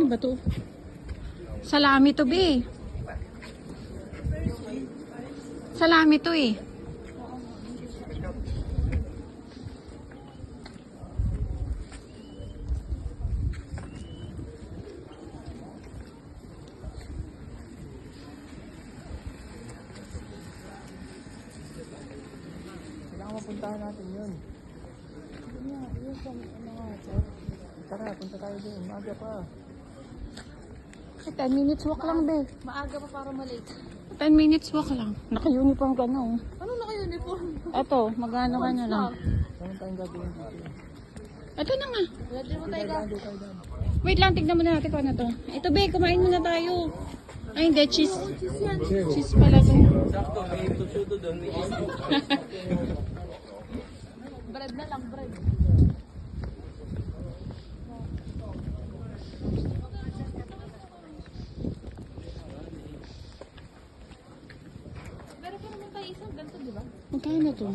ba to? Salami to, be. Salami to eh. Kailangan mapuntahan natin yun. Tara, punta tayo din. Maaga pa. 10 minutes walk lang, be. Maaga pa para malate. 10 minutes walk lang. Naka-uniform ka na, oh. Ano naka-uniform? Eto, magano ka na lang. Saan tayong gagawin dito? Eto na nga. Ready mo tayo ka? Wait lang, tignan muna natin kung ano to. Ito, be, kumain muna tayo. Ay, hindi, cheese. Cheese pala to. Sakto, may tusudo doon, may cheese. Bread na lang, bread. Meron pa naman tayo isang ganito, di ba? Magkano to?